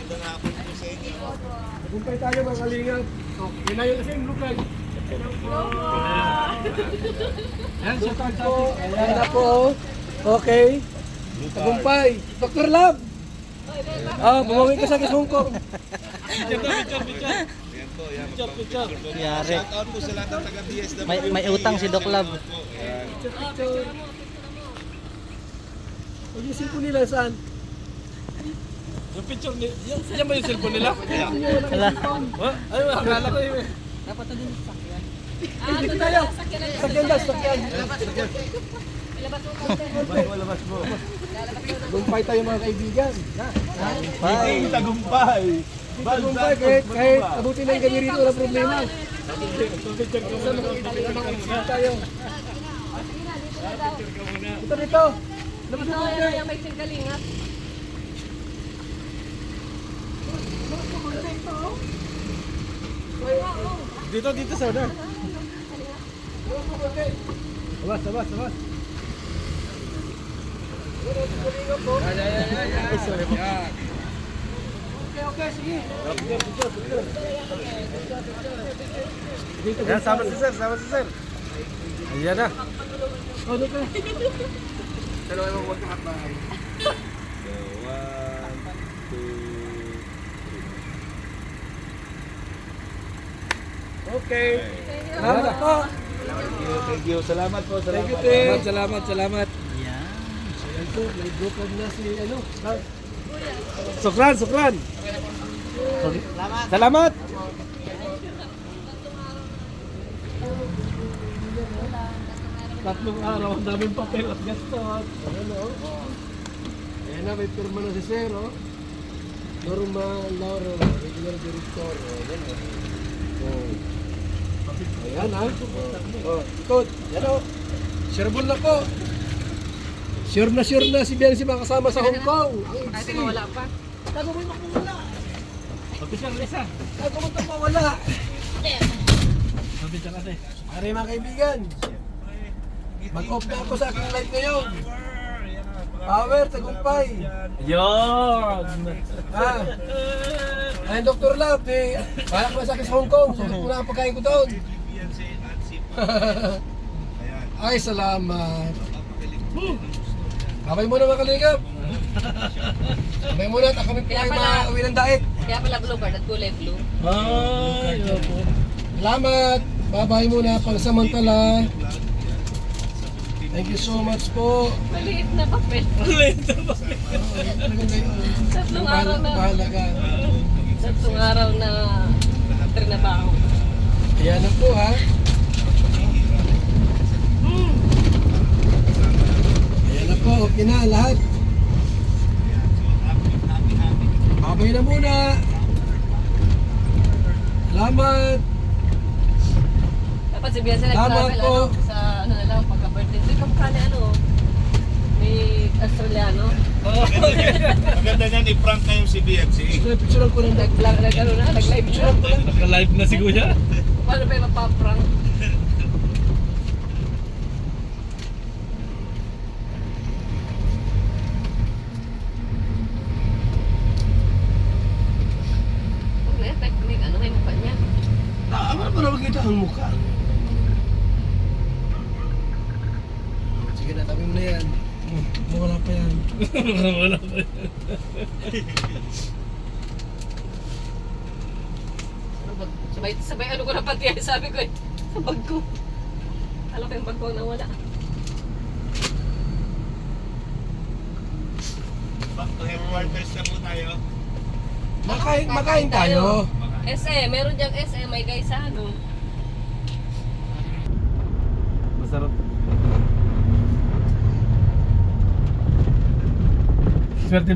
Magandang hapon po sa inyo. Nagumpay tayo mga kalingap. Oh, yun na yun kasi yung lukay. Yan, sutag po. Ayan na po. Okay. Nagumpay. Dr. Love. Bumawi ka sa Hong Kong. Ayan po, yan. Yari. Shout out po sa lahat ng taga-DSW. May utang si Doc Love. Picture. Yung cellphone nila saan? Yung picture ni, yan ba yung cellphone nila? Hala. Ay, akala ko yun. Hindi tayo. Sakyan. Labas mo. Nagumpay tayo mga kaibigan. Bye. Tagumpay. Nagumpay kahit abutin ng ganyan rito, walang problema. Tayo. Ito. Labas mo tayo. May singkalingat. Dito sa order. Abas. Okay, sige. Yan, sama si sir. Ayan na. Ano ka? Dalawa mo magkakat ba? So, 1, 2, 3. Okay. Salamat po. Thank you. Salamat po. Thank you, Tim. Salamat. Yan. Ayan po, may group of na si ano. Sukran. Salamat. Tatlong araw, ang daming papel at gastos. Ayan o. Ayan na, may pirma na si Sir, o. Norma Lauro, regular director. Ayan o. Ayan ha. Ikot. Ayan o. Shareable na po. Sure na si Biancy makasama sa Hong Kong. Ang Kahit IC. mawala pa. Tago mo yung makawala. Official isa. Tago mo itong mawala. Official ate. Pare mga kaibigan. Mag-off na ako sa aking live ngayon. Power, tagumpay. Yon. Ah. Ay, Dr. Love, balak mo sa akin sa Hong Kong. Sulit mo na ang pagkain ko doon. Ay, salamat. Kamay muna mga kalingap. Kamay muna at kami po ay mauwi ng daig. Kaya pala blue card at kulay blue. Ay, opo. Salamat. Bye-bye muna pangsamantala. Thank you so much po. Maliit na papel. Tatlong araw na. Bahala ka. Tatlong araw na trinabaho. Ayan na po ha. Ayan na po, okay na lahat. Babay na muna. Salamat. Dapat si Bianca Tama nag-travel po. sa ano na lang pagka-birthday. Hindi ka mukha ni ano. May Australiano. Maganda niyan, i-prank na yung si BFC. Picturean ko ng Nag-vlog na gano'n na. Nag-live siya. Naka-live na si Kuya. Paano pa yung magpa-prank? Huwag na yan. Technique. Ano kayo mukha niya? Tama pa na makita ang mukha. Sige na, tabi mo na yan. Wala pa yan. Wala pa. Sabay ano ko na pati ay sabi ko eh. Sa bag ko. Alam ko yung bag ko ang nawala. Back to headquarters na po tayo. Makain tayo. SM, meron diyang SM, may guys sa ano. Masarap.